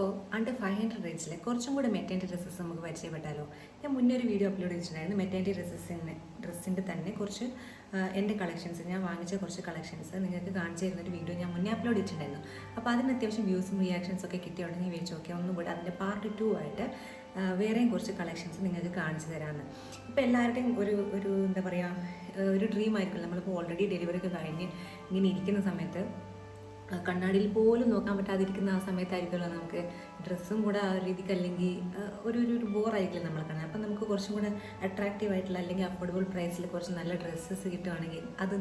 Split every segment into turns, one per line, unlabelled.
അപ്പോൾ അണ്ടർ 500 റേഞ്ചിലെ കുറച്ചും കൂടെ മെറ്റേണിറ്റി ഡ്രസ്സസ് നമുക്ക് പരിചയപ്പെട്ടാലോ. ഞാൻ മുന്നേ ഒരു വീഡിയോ അപ്ലോഡ് ചെയ്തിട്ടുണ്ടായിരുന്നു മെറ്റേണിറ്റി ഡ്രസ്സിൻ്റെ തന്നെ കുറച്ച് എൻ്റെ കളക്ഷൻസ്, ഞാൻ വാങ്ങിച്ച കുറച്ച് കളക്ഷൻസ് നിങ്ങൾക്ക് കാണിച്ചു തരുന്നൊരു വീഡിയോ ഞാൻ മുന്നേ അപ്ലോഡ് ചെയ്തിട്ടുണ്ടായിരുന്നു. അപ്പോൾ അതിന് അത്യാവശ്യം വ്യൂസും റിയാക്ഷൻസും ഒക്കെ കിട്ടിയുണ്ടെങ്കിൽ വെച്ച് നോക്കിയാൽ ഒന്നും കൂടെ അതിൻ്റെ പാർട്ട് 2 ആയിട്ട് വേറെയും കുറച്ച് കളക്ഷൻസ് നിങ്ങൾക്ക് കാണിച്ചു തരാമെന്ന്. ഇപ്പോൾ എല്ലാവരുടെയും ഒരു എന്താ പറയുക, ഒരു ഡ്രീം ആയിരിക്കും. നമ്മളിപ്പോൾ ഓൾറെഡി ഡെലിവറി ഒക്കെ കഴിഞ്ഞ് ഇങ്ങനെ ഇരിക്കുന്ന സമയത്ത് കണ്ണാടിയിൽ പോലും നോക്കാൻ പറ്റാതിരിക്കുന്ന ആ സമയത്തായിരിക്കുമല്ലോ നമുക്ക് ഡ്രസ്സും കൂടെ ആ രീതിക്ക് അല്ലെങ്കിൽ ഒരു ബോറായിരിക്കില്ല നമ്മൾ കാണാൻ. അപ്പം നമുക്ക് കുറച്ചും കൂടെ അട്രാക്റ്റീവ് ആയിട്ടുള്ള അല്ലെങ്കിൽ അഫോർഡബിൾ പ്രൈസിൽ കുറച്ച് നല്ല ഡ്രസ്സസ് കിട്ടുകയാണെങ്കിൽ അത്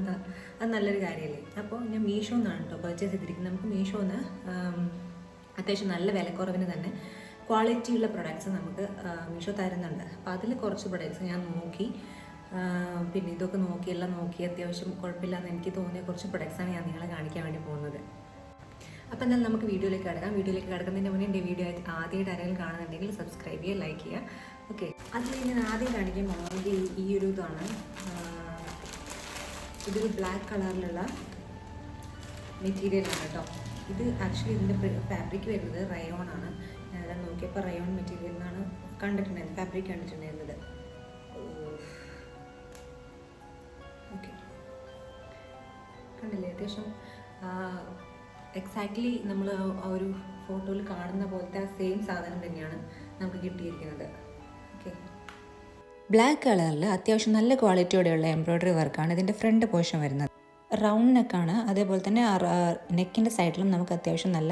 നല്ലൊരു കാര്യമല്ലേ. അപ്പോൾ ഞാൻ മീഷോന്നാണ് കേട്ടോ പർച്ചേസ് ചെയ്തിരിക്കുന്നത്. നമുക്ക് മീഷോന്ന് അത്യാവശ്യം നല്ല വിലക്കുറവിന് തന്നെ ക്വാളിറ്റിയുള്ള പ്രൊഡക്ട്സ് നമുക്ക് മീഷോ തരുന്നുണ്ട്. അപ്പോൾ അതിൽ കുറച്ച് പ്രൊഡക്ട്സ് ഞാൻ നോക്കി, പിന്നെ ഇതൊക്കെ എല്ലാം നോക്കി അത്യാവശ്യം കുഴപ്പമില്ലാന്ന് എനിക്ക് തോന്നിയ കുറച്ച് പ്രൊഡക്ട്സാണ് ഞാൻ നിങ്ങളെ കാണിക്കാൻ വേണ്ടി പോകുന്നത്. അപ്പോൾ എന്തായാലും നമുക്ക് വീഡിയോയിലേക്ക് കിടക്കുന്നതിന് മുന്നേ എൻ്റെ വീഡിയോ ആദ്യമായിട്ട് ആരെങ്കിലും കാണുന്നുണ്ടെങ്കിൽ സബ്സ്ക്രൈബ് ചെയ്യുക, ലൈക്ക് ചെയ്യുക. ഓക്കെ, അതിൽ ഞാൻ ആദ്യം കാണിക്കാൻ പോകുന്നത് ഈ ഒരു ഇതാണ്. ഇതൊരു ബ്ലാക്ക് കളറിലുള്ള മെറ്റീരിയലാണ് കേട്ടോ. ഇത് ആക്ച്വലി ഇതിൻ്റെ ഫാബ്രിക് വരുന്നത് റയോൺ ആണ്. ഞാനെല്ലാം നോക്കിയപ്പോൾ റയോൺ മെറ്റീരിയൽ എന്നാണ് കണ്ടിട്ടുണ്ടായിരുന്നത്, ഫാബ്രിക് കണ്ടിട്ടുണ്ടായിരുന്നത്. ഓക്കെ, കണ്ടില്ലേ, അത്യാവശ്യം എക്സാക്ട്ലി നമ്മൾ ആ ഒരു ഫോട്ടോയിൽ കാണുന്ന പോലത്തെ ആ സെയിം സാധനം തന്നെയാണ് നമുക്ക് കിട്ടിയിരിക്കുന്നത്. ഓക്കെ,
ബ്ലാക്ക് കളറിൽ അത്യാവശ്യം നല്ല ക്വാളിറ്റിയോടെയുള്ള എംബ്രോയ്ഡറി വർക്കാണ് ഇതിൻ്റെ ഫ്രണ്ട് പോർഷൻ വരുന്നത്. റൗണ്ട് നെക്കാണ്. അതേപോലെ തന്നെ നെക്കിൻ്റെ സൈഡിലും നമുക്ക് അത്യാവശ്യം നല്ല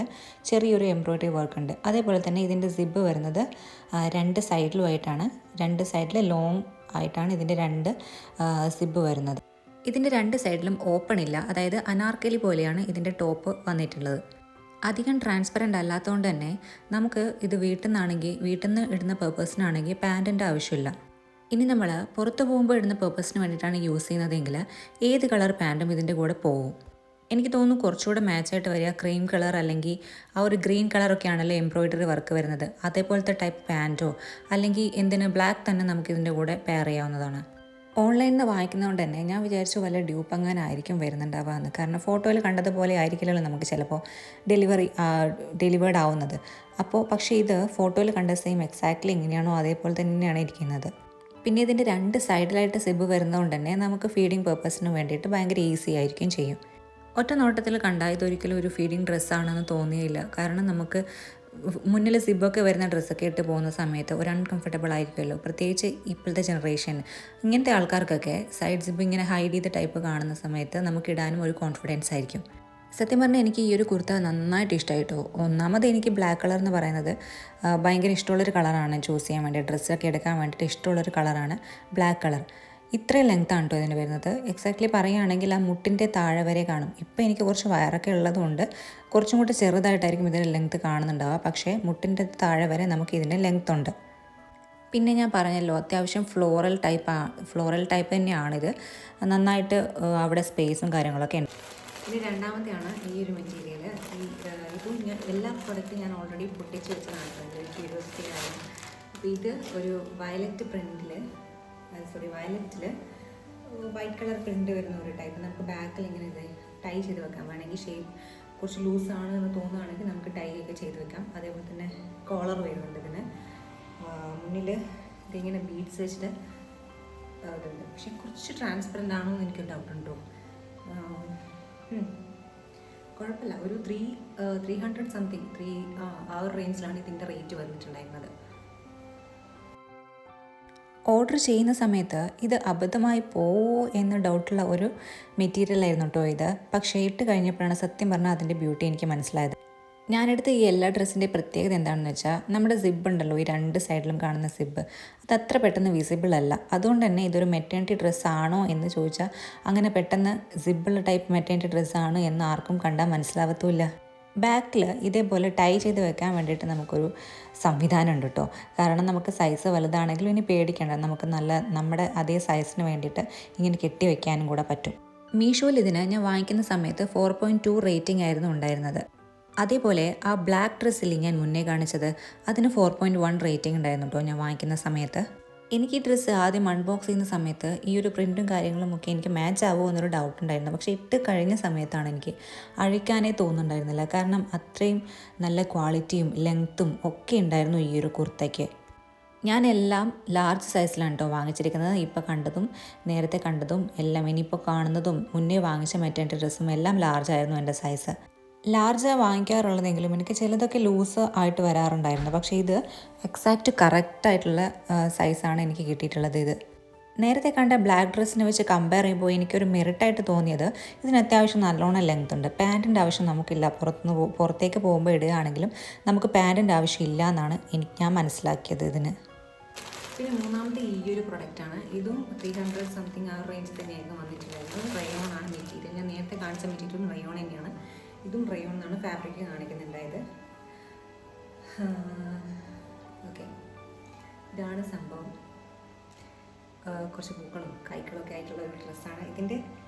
ചെറിയൊരു എംബ്രോയ്ഡറി വർക്ക് ഉണ്ട്. അതേപോലെ തന്നെ ഇതിൻ്റെ സിബ് വരുന്നത് രണ്ട് സൈഡിലുമായിട്ടാണ്, രണ്ട് സൈഡിൽ ലോങ് ആയിട്ടാണ് ഇതിൻ്റെ രണ്ട് സിബ് വരുന്നത്. ഇതിൻ്റെ രണ്ട് സൈഡിലും ഓപ്പൺ ഇല്ല, അതായത് അനാർക്കലി പോലെയാണ് ഇതിൻ്റെ ടോപ്പ് വന്നിട്ടുള്ളത്. അധികം ട്രാൻസ്പെറൻ്റ് അല്ലാത്തതുകൊണ്ട് തന്നെ നമുക്ക് ഇത് വീട്ടിൽ നിന്ന് ഇടുന്ന പേർപ്പസിനാണെങ്കിൽ പാൻറ്റിൻ്റെ ആവശ്യമില്ല. ഇനി നമ്മൾ പുറത്ത് പോകുമ്പോൾ ഇടുന്ന പേർപ്പസിന് വേണ്ടിയിട്ടാണ് യൂസ് ചെയ്യുന്നതെങ്കിൽ ഏത് കളർ പാൻറ്റും ഇതിൻ്റെ കൂടെ പോകും. എനിക്ക് തോന്നുന്നു കുറച്ചുകൂടെ മാച്ചായിട്ട് വരിക ക്രീം കളർ അല്ലെങ്കിൽ ആ ഒരു ഗ്രീൻ കളറൊക്കെ ആണല്ലോ എംബ്രോയ്ഡറി വർക്ക് വരുന്നത്. അതേപോലത്തെ ടൈപ്പ് പാൻറ്റോ അല്ലെങ്കിൽ എന്തിന് ബ്ലാക്ക് തന്നെ നമുക്ക് ഇതിൻ്റെ കൂടെ പെയർ ചെയ്യാവുന്നതാണ്. ഓൺലൈനിൽ നിന്ന് വാങ്ങിക്കുന്നതുകൊണ്ട് തന്നെ ഞാൻ വിചാരിച്ചു വല്ല ഡ്യൂപ്പങ്ങാനായിരിക്കും വരുന്നുണ്ടാവുകയെന്ന്. കാരണം ഫോട്ടോയിൽ കണ്ടതുപോലെ ആയിരിക്കില്ലല്ലോ നമുക്ക് ചിലപ്പോൾ ഡെലിവേർഡ് ആവുന്നത്. പക്ഷേ ഇത് ഫോട്ടോയിൽ കണ്ട സെയിം എക്സാക്ട്ലി എങ്ങനെയാണോ അതേപോലെ തന്നെയാണ് ഇരിക്കുന്നത്. പിന്നെ ഇതിൻ്റെ രണ്ട് സൈഡിലായിട്ട് സിബ് വരുന്നതുകൊണ്ട് തന്നെ നമുക്ക് ഫീഡിങ് പേർപ്പസിന് വേണ്ടിയിട്ട് ഭയങ്കര ഈസി ആയിരിക്കും ചെയ്യും. ഒറ്റ നോട്ടത്തിൽ കണ്ടാൽ ഇതൊരിക്കലും ഒരു ഫീഡിങ് ഡ്രസ്സാണെന്ന് തോന്നിയില്ല. കാരണം നമുക്ക് മുന്നിൽ സിബൊക്കെ വരുന്ന ഡ്രസ്സൊക്കെ ഇട്ട് പോകുന്ന സമയത്ത് ഒരു അൺകംഫർട്ടബിൾ ആയിരിക്കുമല്ലോ, പ്രത്യേകിച്ച് ഇപ്പോഴത്തെ ജനറേഷൻ. ഇങ്ങനത്തെ ആൾക്കാർക്കൊക്കെ സൈഡ് സിബ് ഇങ്ങനെ ഹൈഡ് ചെയ്ത ടൈപ്പ് കാണുന്ന സമയത്ത് നമുക്ക് ഇടാനും ഒരു കോൺഫിഡൻസ് ആയിരിക്കും. സത്യം പറഞ്ഞാൽ എനിക്ക് ഈ ഒരു കുർത്ത നന്നായിട്ട് ഇഷ്ടമായിട്ടോ. ഒന്നാമത് എനിക്ക് ബ്ലാക്ക് കളർ എന്ന് പറയുന്നത് ഭയങ്കര ഇഷ്ടമുള്ളൊരു കളറാണ്. ചൂസ് ചെയ്യാൻ വേണ്ടി ഡ്രസ്സൊക്കെ എടുക്കാൻ വേണ്ടിയിട്ട് ഇഷ്ടമുള്ളൊരു കളറാണ് ബ്ലാക്ക് കളർ. ഇത്രയും ലെങ്ത്താണ് കേട്ടോ ഇതിന് വരുന്നത്. എക്സാക്ട്ലി പറയുകയാണെങ്കിൽ ആ മുട്ടിൻ്റെ താഴെ വരെ കാണും. ഇപ്പോൾ എനിക്ക് കുറച്ച് വയറൊക്കെ ഉള്ളതുകൊണ്ട് കുറച്ചും കൂടി ചെറുതായിട്ടായിരിക്കും ഇതിൻ്റെ ലെങ്ത്ത് കാണുന്നുണ്ടാവുക. പക്ഷേ മുട്ടിൻ്റെ താഴെ വരെ നമുക്ക് ഇതിൻ്റെ ലെങ്ത്ത് ഉണ്ട്. പിന്നെ ഞാൻ പറഞ്ഞല്ലോ അത്യാവശ്യം ഫ്ലോറൽ ടൈപ്പ് തന്നെയാണിത്. നന്നായിട്ട് അവിടെ സ്പേസും കാര്യങ്ങളൊക്കെ ഉണ്ട്.
ഇനി രണ്ടാമത്തെയാണ് ഈ ഒരു മെറ്റീരിയൽ. ഇതും ഞാൻ എല്ലാ പ്രൊഡക്റ്റും ഞാൻ ഓൾറെഡി പൊട്ടിച്ച് വെച്ചതാണ് ക്യൂരിയോസിറ്റിയാണ്. അപ്പോൾ ഇത് ഒരു വയലറ്റിൽ വൈറ്റ് കളർ പ്രിൻ്റ് വരുന്ന ഒരു ടൈപ്പ്. നമുക്ക് ബാക്കിൽ ഇങ്ങനെ ഇത് ടൈ ചെയ്ത് വെക്കാം. വേണമെങ്കിൽ ഷേപ്പ് കുറച്ച് ലൂസാണ് എന്ന് തോന്നുകയാണെങ്കിൽ നമുക്ക് ടൈ ഒക്കെ ചെയ്ത് വെക്കാം. അതേപോലെ തന്നെ കോളർ വരുന്നുണ്ട് ഇതിന്. മുന്നിൽ ഇതിങ്ങനെ ബീഡ്സ് വെച്ചിട്ട് ഇതുണ്ട്. പക്ഷെ കുറച്ച് ട്രാൻസ്പെറൻ്റ് ആണോ എന്ന് എനിക്ക് ഡൗട്ട് ഉണ്ടോ. കുഴപ്പമില്ല. ഒരു 300 സംതിങ് ആ ഒരു റേഞ്ചിലാണ് ഇതിൻ്റെ റേറ്റ് വന്നിട്ടുണ്ടായിരുന്നത്.
ഓർഡർ ചെയ്യുന്ന സമയത്ത് ഇത് അബദ്ധമായി പോവോ എന്ന് ഡൗട്ടുള്ള ഒരു മെറ്റീരിയലായിരുന്നു കേട്ടോ ഇത്. പക്ഷേ ഇട്ട് കഴിഞ്ഞപ്പോഴാണ് സത്യം പറഞ്ഞാൽ അതിൻ്റെ ബ്യൂട്ടി എനിക്ക് മനസ്സിലായത്. ഞാനെടുത്ത ഈ എല്ലാ ഡ്രസ്സിൻ്റെ പ്രത്യേകത എന്താണെന്ന് വെച്ചാൽ നമ്മുടെ സിബ് ഉണ്ടല്ലോ, ഈ രണ്ട് സൈഡിലും കാണുന്ന സിബ്, അത് അത്ര പെട്ടെന്ന് വിസിബിൾ അല്ല. അതുകൊണ്ട് തന്നെ ഇതൊരു മെറ്റേണിറ്റി ഡ്രസ്സാണോ എന്ന് ചോദിച്ചാൽ അങ്ങനെ പെട്ടെന്ന് സിബുള്ള ടൈപ്പ് മെറ്റേണിറ്റി ഡ്രസ്സാണ് എന്ന് ആർക്കും കണ്ടാൽ മനസ്സിലാവത്തുമില്ല. ബാക്കിൽ ഇതേപോലെ ടൈ ചെയ്ത് വെക്കാൻ വേണ്ടിയിട്ട് നമുക്കൊരു സംവിധാനം ഉണ്ട് കേട്ടോ. കാരണം നമുക്ക് സൈസ് വലുതാണെങ്കിലും ഇനി പേടിക്കേണ്ട, നമുക്ക് നമ്മുടെ അതേ സൈസിന് വേണ്ടിയിട്ട് ഇങ്ങനെ കെട്ടി വെക്കാനും കൂടെ പറ്റും. മീഷോയിൽ ഇതിന് ഞാൻ വാങ്ങിക്കുന്ന സമയത്ത് 4.2 റേറ്റിംഗ് ആയിരുന്നു ഉണ്ടായിരുന്നത്. അതേപോലെ ആ ബ്ലാക്ക് ഡ്രസ്സിൽ ഞാൻ മുന്നേ കാണിച്ചത് അതിന് 4.1 റേറ്റിംഗ് ഉണ്ടായിരുന്നു കേട്ടോ ഞാൻ വാങ്ങിക്കുന്ന സമയത്ത്. എനിക്ക് ഈ ഡ്രസ്സ് ആദ്യം അൺബോക്സ് ചെയ്യുന്ന സമയത്ത് ഈ ഒരു പ്രിൻറ്റും കാര്യങ്ങളും ഒക്കെ എനിക്ക് മാച്ച് ആവുമോ എന്നൊരു ഡൗട്ട് ഉണ്ടായിരുന്നു. പക്ഷേ ഇട്ട് കഴിഞ്ഞ സമയത്താണ് എനിക്ക് അഴിക്കാനേ തോന്നുന്നുണ്ടായിരുന്നില്ല. കാരണം അത്രയും നല്ല ക്വാളിറ്റിയും ലെങ്ത്തും ഒക്കെ ഉണ്ടായിരുന്നു ഈ ഒരു കുർത്തയ്ക്ക്. ഞാനെല്ലാം ലാർജ് സൈസിലാണ് കേട്ടോ വാങ്ങിച്ചിരിക്കുന്നത്. ഇപ്പോൾ കണ്ടതും നേരത്തെ കണ്ടതും എല്ലാം ഇനിയിപ്പോൾ കാണുന്നതും മുന്നേ വാങ്ങിച്ച മെറ്റേണിറ്റി ഡ്രസ്സും എല്ലാം ലാർജ് ആയിരുന്നു എൻ്റെ സൈസ്. ലാർജ് വാങ്ങിക്കാറുള്ളതെങ്കിലും എനിക്ക് ചിലതൊക്കെ ലൂസ് ആയിട്ട് വരാറുണ്ടായിരുന്നു. പക്ഷേ ഇത് എക്സാക്റ്റ് കറക്റ്റായിട്ടുള്ള സൈസാണ് എനിക്ക് കിട്ടിയിട്ടുള്ളത്. ഇത് നേരത്തെ കണ്ട ബ്ലാക്ക് ഡ്രസ്സിനെ വെച്ച് കമ്പയർ ചെയ്യുമ്പോൾ എനിക്കൊരു മെറിറ്റായിട്ട് തോന്നിയത് ഇതിന് അത്യാവശ്യം നല്ലോണം ലെങ്ത് ഉണ്ട്. പാൻറ്റിൻ്റെ ആവശ്യം നമുക്കില്ല. പുറത്തേക്ക് പോകുമ്പോൾ ഇടുകയാണെങ്കിലും നമുക്ക് പാൻറ്റിൻ്റെ ആവശ്യമില്ല എന്നാണ് ഞാൻ മനസ്സിലാക്കിയത് ഇതിന്.
പിന്നെ മൂന്നാമത്തെ ഈ ഒരു പ്രൊഡക്റ്റാണ്. ഇതും 300 സംതിങ് ആ റേഞ്ച് തന്നെയായിരുന്നു വന്നിട്ടുണ്ടായിരുന്നത്. റയോൺ ആണ് മെറ്റീരിയൽ. ഞാൻ നേരത്തെ കാണിച്ച മെറ്റീരിയലും റയോൺ തന്നെയാണ്. ഇതും റയോൺ എന്നാണ് ഫാബ്രിക് കാണിക്കുന്നുണ്ടായത്. ഓക്കെ, ഇതാണ് സംഭവം. കുറച്ച് പൂക്കളും കൈകളൊക്കെ ആയിട്ടുള്ള ഒരു ഡ്രസ്സാണ്. ഇതിൻ്റെ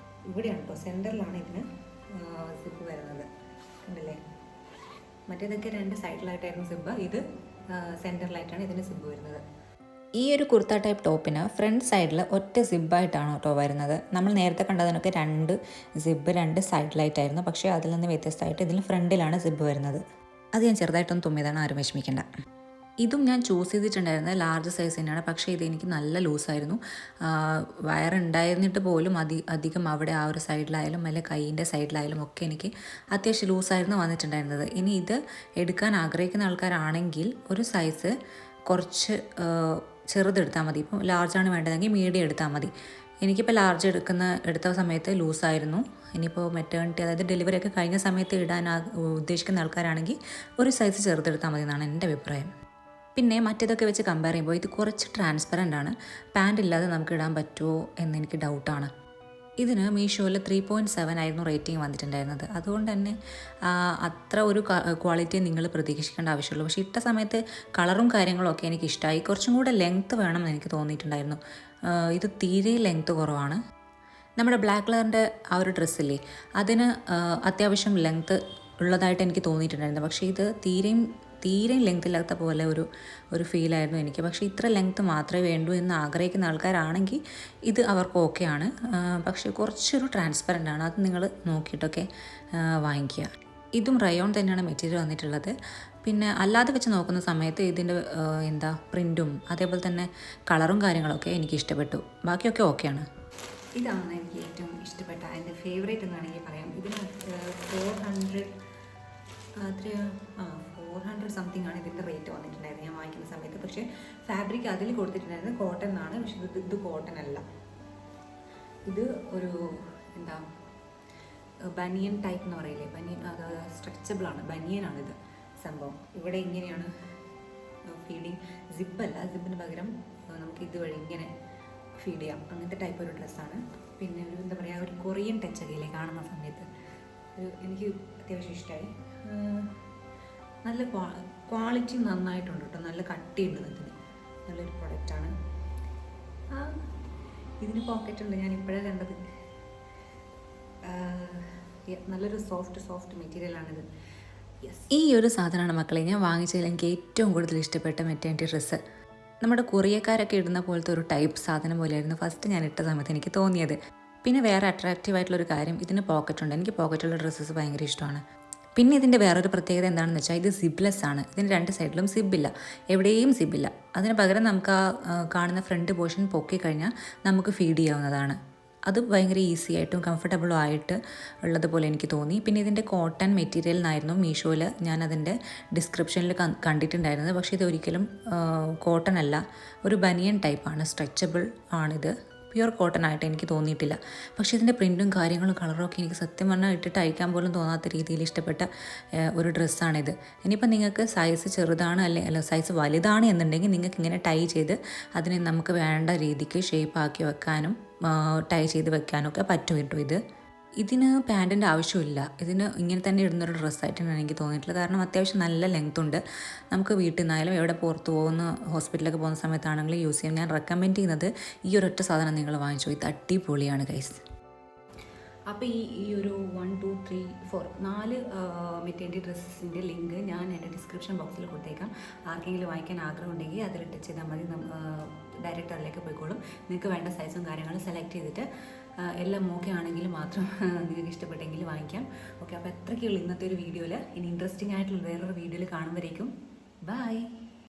ഇവിടെയാണ് കേട്ടോ, സെൻറ്ററിലാണ് ഇതിന് സിബ് വരുന്നത്. കണ്ടല്ലേ, മറ്റേതൊക്കെ 2 സൈഡിലായിട്ടായിരുന്നു സിബ്, ഇത് സെൻറ്ററിലായിട്ടാണ് ഇതിന് സിബ് വരുന്നത്.
ഈ ഒരു കുർത്ത ടൈപ്പ് ടോപ്പിന് ഫ്രണ്ട് സൈഡിൽ ഒറ്റ സിബ്ബായിട്ടാണ് കേട്ടോ വരുന്നത്. നമ്മൾ നേരത്തെ കണ്ടതിനൊക്കെ 2 സിബ് 2 സൈഡിലായിട്ടായിരുന്നു. പക്ഷേ അതിൽ നിന്ന് വ്യത്യസ്തമായിട്ട് ഇതിൽ ഫ്രണ്ടിലാണ് സിബ് വരുന്നത്. അത് ഞാൻ ചെറുതായിട്ടൊന്ന് തുമ്മിയതാണ്, ആരും വിഷമിക്കേണ്ട. ഇതും ഞാൻ ചൂസ് ചെയ്തിട്ടുണ്ടായിരുന്നത് ലാർജ് സൈസ് തന്നെയാണ്. പക്ഷേ ഇത് എനിക്ക് നല്ല ലൂസായിരുന്നു. വയറുണ്ടായിരുന്നിട്ട് പോലും അധികം അവിടെ ആ ഒരു സൈഡിലായാലും അല്ലെ കൈയിൻ്റെ സൈഡിലായാലും ഒക്കെ എനിക്ക് അത്യാവശ്യം ലൂസായിരുന്നു വന്നിട്ടുണ്ടായിരുന്നത്. ഇനി ഇത് എടുക്കാൻ ആഗ്രഹിക്കുന്ന ആൾക്കാരാണെങ്കിൽ ഒരു സൈസ് കുറച്ച് ചെറുതെടുത്താൽ മതി. ഇപ്പോൾ ലാർജാണ് വേണ്ടതെങ്കിൽ മീഡിയം എടുത്താൽ മതി. എനിക്കിപ്പോൾ ലാർജ് എടുത്ത സമയത്ത് ലൂസായിരുന്നു. ഇനിയിപ്പോൾ മെറ്റേണിറ്റി, അതായത് ഡെലിവറി ഒക്കെ കഴിഞ്ഞ സമയത്ത് ഇടാൻ ഉദ്ദേശിക്കുന്ന ആൾക്കാരാണെങ്കിൽ ഒരു സൈസ് ചെറുതെടുത്താൽ മതി എന്നാണ് എൻ്റെ അഭിപ്രായം. പിന്നെ മറ്റേതൊക്കെ വെച്ച് കമ്പയർ ചെയ്യുമ്പോൾ ഇത് കുറച്ച് ട്രാൻസ്പെറൻ്റ് ആണ്. പാൻറ് ഇല്ലാതെ നമുക്ക് ഇടാൻ പറ്റുമോ എന്നെനിക്ക് ഡൗട്ടാണ്. ഇതിന് മീഷോയിൽ 3.7 ആയിരുന്നു റേറ്റിംഗ് വന്നിട്ടുണ്ടായിരുന്നത്. അതുകൊണ്ട് തന്നെ അത്ര ഒരു ക്വാളിറ്റി നിങ്ങൾ പ്രതീക്ഷിക്കേണ്ട ആവശ്യമുള്ളൂ. പക്ഷേ ഇട്ട സമയത്ത് കളറും കാര്യങ്ങളും ഒക്കെ എനിക്ക് ഇഷ്ടമായി. കുറച്ചും കൂടെ ലെങ്ത്ത് വേണം എന്ന് എനിക്ക് തോന്നിയിട്ടുണ്ടായിരുന്നു. ഇത് തീരെ ലെങ്ത്ത് കുറവാണ്. നമ്മുടെ ബ്ലാക്ക് കളറിൻ്റെ ആ ഒരു ഡ്രസ്സില്ലേ, അതിന് അത്യാവശ്യം ലെങ്ത്ത് ഉള്ളതായിട്ട് എനിക്ക് തോന്നിയിട്ടുണ്ടായിരുന്നു. പക്ഷേ ഇത് തീരെയും ലെങ്ത് ഇല്ലാത്ത പോലെ ഒരു ഫീലായിരുന്നു എനിക്ക്. പക്ഷേ ഇത്ര ലെങ്ത്ത് മാത്രമേ വേണ്ടൂ എന്ന് ആഗ്രഹിക്കുന്ന ആൾക്കാരാണെങ്കിൽ ഇത് അവർക്ക് ഓക്കെയാണ്. പക്ഷേ കുറച്ചൊരു ട്രാൻസ്പെറൻ്റ് ആണ്. അത് നിങ്ങൾ നോക്കിയിട്ടൊക്കെ വാങ്ങിക്കുക. ഇതും റയോൺ തന്നെയാണ് മെറ്റീരിയൽ വന്നിട്ടുള്ളത്. പിന്നെ അല്ലാതെ വെച്ച് നോക്കുന്ന സമയത്ത് ഇതിൻ്റെ പ്രിൻറ്റും അതേപോലെ തന്നെ കളറും കാര്യങ്ങളൊക്കെ എനിക്ക് ഇഷ്ടപ്പെട്ടു. ബാക്കിയൊക്കെ ഓക്കെയാണ്.
ഇതാണ് എനിക്ക് ഏറ്റവും ഇഷ്ടപ്പെട്ട എൻ്റെ ഫേവറേറ്റ് എന്ന് വേണമെങ്കിൽ പറയാം. ഇതിന് 400 സംതിങ് ആണ് ഇതിൻ്റെ റേറ്റ് വന്നിട്ടുണ്ടായിരുന്നു ഞാൻ വാങ്ങിക്കുന്ന സമയത്ത്. പക്ഷേ ഫാബ്രിക് അതിൽ കൊടുത്തിട്ടുണ്ടായിരുന്നത് കോട്ടൺ എന്നാണ്. പക്ഷേ ഇത് കോട്ടൺ അല്ല. ഇത് ഒരു ബനിയൻ ടൈപ്പ് എന്ന് പറയില്ലേ, ബനിയൻ, അത് സ്ട്രെച്ചബിളാണ്, ബനിയനാണിത് സംഭവം. ഇവിടെ ഇങ്ങനെയാണ് ഫീഡിങ്. സിബല്ല, സിബിന് പകരം നമുക്ക് ഇതുവഴി ഇങ്ങനെ ഫീഡ് ചെയ്യാം. അങ്ങനത്തെ ടൈപ്പ് ഒരു ഡ്രസ്സാണ്. പിന്നെ ഒരു ഒരു കൊറിയൻ ടച്ചൊക്കെ കാണുന്ന സമയത്ത് എനിക്ക് അത്യാവശ്യം ഇഷ്ടമായി. നല്ല ക്വാളിറ്റി നന്നായിട്ടുണ്ട് കേട്ടോ, നല്ല കട്ടിയുണ്ട് ഇതിന്. നല്ലൊരു പ്രൊഡക്റ്റാണ്. ഇതിന് പോക്കറ്റുണ്ട്, ഞാൻ ഇപ്പോഴാണ് കണ്ടത്. നല്ലൊരു സോഫ്റ്റ് മെറ്റീരിയലാണിത്.
ഈ ഒരു സാധനമാണ് മക്കളെ ഞാൻ വാങ്ങിച്ചതിൽ എനിക്ക് ഏറ്റവും കൂടുതൽ ഇഷ്ടപ്പെട്ട മെറ്റേണിറ്റി ഡ്രസ്സ്. നമ്മുടെ കൊറിയക്കാരൊക്കെ ഇടുന്ന പോലത്തെ ഒരു ടൈപ്പ് സാധനം പോലെയായിരുന്നു ഫസ്റ്റ് ഞാൻ ഇട്ട സമയത്ത് എനിക്ക് തോന്നിയത്. പിന്നെ വേറെ അട്രാക്റ്റീവ് ആയിട്ടുള്ളൊരു കാര്യം, ഇതിന് പോക്കറ്റുണ്ട്. എനിക്ക് പോക്കറ്റുള്ള ഡ്രസ്സസ് ഭയങ്കര ഇഷ്ടമാണ്. പിന്നെ ഇതിൻ്റെ വേറൊരു പ്രത്യേകത എന്താണെന്ന് വെച്ചാൽ ഇത് സിബ്ലെസ് ആണ്. ഇതിന് 2 സൈഡിലും സിബില്ല, എവിടെയും സിബില്ല. അതിന് പകരം നമുക്ക് കാണുന്ന ഫ്രണ്ട് പോർഷൻ പൊക്കി കഴിഞ്ഞാൽ നമുക്ക് ഫീഡ് ചെയ്യാവുന്നതാണ്. അത് ഭയങ്കര ഈസി ആയിട്ടും കംഫർട്ടബിളും ആയിട്ട് ഉള്ളതുപോലെ എനിക്ക് തോന്നി. പിന്നെ ഇതിൻ്റെ കോട്ടൺ മെറ്റീരിയൽ എന്നായിരുന്നു മീഷോയിൽ ഞാനതിൻ്റെ ഡിസ്ക്രിപ്ഷനിൽ കണ്ടിട്ടുണ്ടായിരുന്നത്. പക്ഷേ ഇതൊരിക്കലും കോട്ടൺ അല്ല, ഒരു ബനിയൻ ടൈപ്പാണ്, സ്ട്രെച്ചബിൾ ആണിത്. പ്യുവർ കോട്ടൺ ആയിട്ട് എനിക്ക് തോന്നിയിട്ടില്ല. പക്ഷേ ഇതിൻ്റെ പ്രിൻറ്റും കാര്യങ്ങളും കളറും ഒക്കെ എനിക്ക് സത്യം പറഞ്ഞാൽ ഇട്ടിട്ട് അയക്കാൻ പോലും തോന്നാത്ത രീതിയിൽ ഇഷ്ടപ്പെട്ട ഒരു ഡ്രസ്സാണിത്. ഇനിയിപ്പോൾ നിങ്ങൾക്ക് സൈസ് ചെറുതാണ് അല്ല സൈസ് വലുതാണ് എന്നുണ്ടെങ്കിൽ നിങ്ങൾക്ക് ഇങ്ങനെ ടൈ ചെയ്ത് അതിനെ നമുക്ക് വേണ്ട രീതിക്ക് ഷേപ്പാക്കി വെക്കാനും ടൈ ചെയ്ത് വെക്കാനൊക്കെ പറ്റും കേട്ടോ. ഇതിന് പാൻറ്റിൻ്റെ ആവശ്യമില്ല. ഇതിന് ഇങ്ങനെ തന്നെ ഇടുന്നൊരു ഡ്രസ്സായിട്ടാണ് എനിക്ക് തോന്നിയിട്ടുള്ളത്. കാരണം അത്യാവശ്യം നല്ല ലെങ്ത് ഉണ്ട്. നമുക്ക് വീട്ടിൽ നിന്നായാലും എവിടെ പുറത്ത് പോകുന്ന ഹോസ്പിറ്റലിലൊക്കെ പോകുന്ന സമയത്താണെങ്കിലും യൂസ് ചെയ്യാം. ഞാൻ റെക്കമെൻഡ് ചെയ്യുന്നത് ഈ ഒരൊറ്റ സാധനം നിങ്ങൾ വാങ്ങിച്ചോ. ഇത് അടിപൊളിയാണ് ഗൈസ്.
അപ്പോൾ ഈ ഒരു 1 2 3 4 4 മെറ്റേണിറ്റി ഡ്രസ്സസിൻ്റെ ലിങ്ക് ഞാൻ എൻ്റെ ഡിസ്ക്രിപ്ഷൻ ബോക്സിൽ കൊടുത്തേക്കാം. ആർക്കെങ്കിലും വാങ്ങിക്കാൻ ആഗ്രഹം ഉണ്ടെങ്കിൽ അതിൽ ടച്ച് ചെയ്താൽ മതി. ഡയറക്റ്റ് അതിലേക്ക് പോയിക്കോളും. നിങ്ങൾക്ക് വേണ്ട സൈസും കാര്യങ്ങളും സെലക്ട് ചെയ്തിട്ട് എല്ലാം ഓക്കെ ആണെങ്കിൽ മാത്രം നിങ്ങൾക്ക് ഇഷ്ടപ്പെട്ടെങ്കിൽ വാങ്ങിക്കാം. ഓക്കെ, അപ്പോൾ എത്രയ്ക്കുള്ളൂ ഇന്നത്തെ ഒരു വീഡിയോയിൽ. ഇനി ഇൻട്രസ്റ്റിംഗ് ആയിട്ടുള്ള വേറൊരു വീഡിയോയിൽ കാണുമ്പോഴേക്കും ബൈ.